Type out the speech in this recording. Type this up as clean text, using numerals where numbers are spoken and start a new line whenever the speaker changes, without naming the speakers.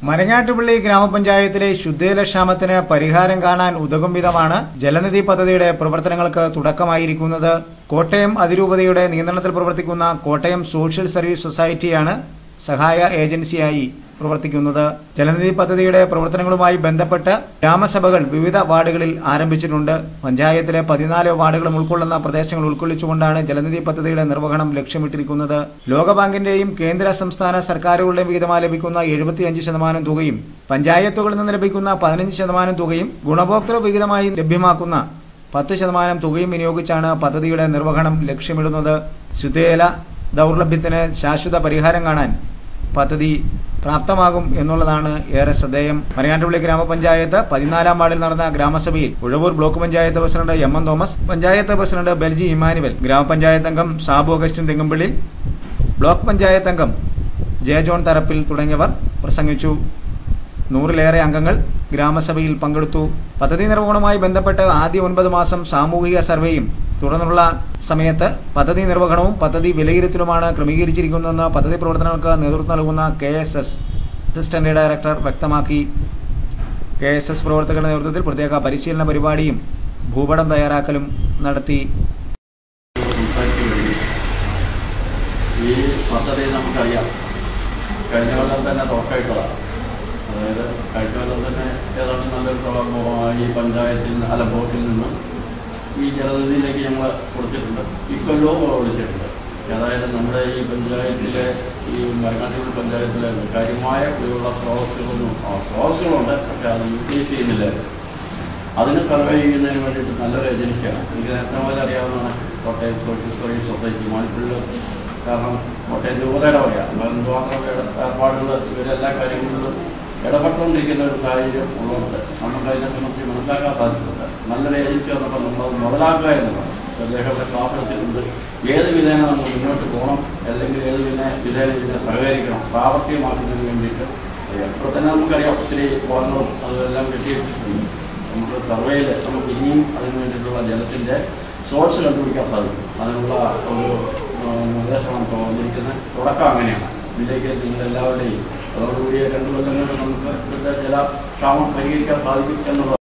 മരങ്ങാട്ടുപള്ളി ഗ്രാമപഞ്ചായത്തിലെ ശുദ്ധജലക്ഷാമത്തിന് പരിഹാരം കാണാൻ ഉതകും വിധമാണ് ജലനിധി പദ്ധതിയുടെ പ്രവർത്തനങ്ങൾക്ക് തുടക്കമായിരിക്കുന്നത്. കോട്ടയം അതിരൂപതയുടെ നിയന്ത്രണത്തിൽ പ്രവർത്തിക്കുന്ന കോട്ടയം സോഷ്യൽ സർവീസ് സൊസൈറ്റിയാണ് സഹായ ഏജൻസിയായി പ്രവർത്തിക്കുന്നത്. ജലനിധി പദ്ധതിയുടെ പ്രവർത്തനങ്ങളുമായി ബന്ധപ്പെട്ട് ഗ്രാമസഭകൾ വിവിധ വാർഡുകളിൽ ആരംഭിച്ചിട്ടുണ്ട്. പഞ്ചായത്തിലെ 14 വാർഡുകളും ഉൾക്കൊള്ളുന്ന പ്രദേശങ്ങൾ ഉൾക്കൊള്ളിച്ചുകൊണ്ടാണ് ജലനിധി പദ്ധതിയുടെ നിർവഹണം ലക്ഷ്യമിട്ടിരിക്കുന്നത്. ലോകബാങ്കിന്റെയും കേന്ദ്ര സംസ്ഥാന സർക്കാരുകളുടെയും വിഹിതമായി ലഭിക്കുന്ന 75% തുകയും പഞ്ചായത്തുകളിൽ നിന്ന് ലഭിക്കുന്ന 15% തുകയും ഗുണഭോക്തൃ വിഹിതമായി ലഭ്യമാക്കുന്ന 10% തുകയും വിനിയോഗിച്ചാണ് പദ്ധതിയുടെ നിർവഹണം ലക്ഷ്യമിടുന്നത്. ശുദ്ധജല ദൗർലഭ്യത്തിന് ശാശ്വത പരിഹാരം കാണാൻ പദ്ധതി പ്രാപ്തമാകും എന്നുള്ളതാണ് ഏറെ ശ്രദ്ധേയം. മരങ്ങാട്ടുപള്ളി ഗ്രാമപഞ്ചായത്ത് 14-ാം വാർഡിൽ നടന്ന ഗ്രാമസഭയിൽ Uzhavoor block panchayat president M N. Thomas, panchayat president Belji Emmanuel, ഗ്രാമപഞ്ചായത്ത് അംഗം സാബു അഗസ്റ്റിൻ തെങ്ങുംപള്ളി, ബ്ലോക്ക് പഞ്ചായത്ത് അംഗം ജെ ജോൺ തറപ്പിൽ തുടങ്ങിയവർ പ്രസംഗിച്ചു. 100-ലേറെ അംഗങ്ങൾ ഗ്രാമസഭയിൽ പങ്കെടുത്തു. പദ്ധതി നിർവഹണവുമായി ബന്ധപ്പെട്ട് ആദ്യ 9 മാസം സാമൂഹിക സർവേയും തുടർന്നുള്ള സമയത്ത് പദ്ധതി നിർവഹണവും പദ്ധതി വിലയിരുത്തലുമാണ് ക്രമീകരിച്ചിരിക്കുന്നതെന്ന് പദ്ധതി പ്രവർത്തനങ്ങൾക്ക് നേതൃത്വം നൽകുന്ന KSS അസിസ്റ്റന്റ് ഡയറക്ടർ വ്യക്തമാക്കി. KSS പ്രവർത്തകരുടെ നേതൃത്വത്തിൽ പ്രത്യേക പരിശീലന പരിപാടിയും ഭൂപടം തയ്യാറാക്കലും നടത്തി.
ഈ പദ്ധതി നമുക്കറിയാം, കഴിഞ്ഞ കൊല്ലം തന്നെ തുറക്കായിട്ടുള്ളതാണ്. അതായത് കഴിഞ്ഞ കൊല്ലം തന്നെ ഏതാണ്ട് നല്ലൊരു തുക ഈ പഞ്ചായത്തിൽ ബോർഡിൽ നിന്നും ഈ ജലനിധിയിലേക്ക് ഞങ്ങൾ കൊടുത്തിട്ടുണ്ട്. ഇക്കൊല്ലവും വിളിച്ചിട്ടുണ്ട്. അതായത് നമ്മുടെ ഈ പഞ്ചായത്തിലെ ഈ മരങ്ങാട്ടുപള്ളി പഞ്ചായത്തിലെ കാര്യമായ കുടിവെള്ള സ്രോതസ്സുകളുണ്ട്, പക്ഷേ അത് യൂട്ടിലൈസ് ചെയ്യുന്നില്ലായിരുന്നു. അതിന് സർവേ ചെയ്യുന്നതിന് വേണ്ടിയിട്ട് നല്ലൊരു ഏജൻസിയാണ്. എനിക്ക് നേരത്തെ മുതൽ അറിയാവുന്നതാണ് കോട്ടയം സോഷ്യൽ സർവീസ് സൊസൈറ്റി മാനിപ്പുള്ളി. കാരണം കോട്ടയം രൂപതയുടെ പറയാം, എന്തുമാത്രം ഏർപ്പാടുകൾ ഇവരെല്ലാ കാര്യങ്ങളിലും ഇടപെട്ടുകൊണ്ടിരിക്കുന്ന ഒരു സാഹചര്യം ഉള്ളതുകൊണ്ട് നമുക്കതിനെ സംബന്ധിച്ച് മനസ്സിലാക്കാൻ സാധിക്കുന്നുണ്ട്. നല്ലൊരു ഏജൻസി വന്നപ്പോൾ നമ്മളത് മുതലാക്കുക എന്നുള്ളത് അദ്ദേഹത്തെ സ്ഥാപനത്തിലുണ്ട്. ഏത് വിധേന നമ്മൾ മുന്നോട്ട് പോകണം, അല്ലെങ്കിൽ ഏത് വിധേന ഇതിനെ സഹകരിക്കണം, പ്രാവർത്തികമാക്കുന്നതിന് വേണ്ടിയിട്ട് ഇപ്പോൾ തന്നെ നമുക്കറിയാം ഒത്തിരി ബോധങ്ങളും അതെല്ലാം കിട്ടിയിട്ടുണ്ട്. നമുക്ക് സർവേയിൽ നമുക്ക് ഇനിയും അതിന് വേണ്ടിയിട്ടുള്ള ജലത്തിൻ്റെ സോഴ്സ് കണ്ടുപിടിക്കാൻ സാധിക്കും. അതിനുള്ള ഒരു നിർദ്ദേശമാണ് ഇപ്പോൾ വന്നിരിക്കുന്നത്. തുടക്കം അങ്ങനെയാണ്. ഇതിലേക്ക് നിങ്ങളെല്ലാവരുടെയും അതോടുകൂടി 2 കൊല്ലം കൊണ്ട് നമുക്ക് ഇവിടുത്തെ ജലക്ഷാമം പരിഹരിക്കാൻ സാധിക്കും എന്നുള്ളത്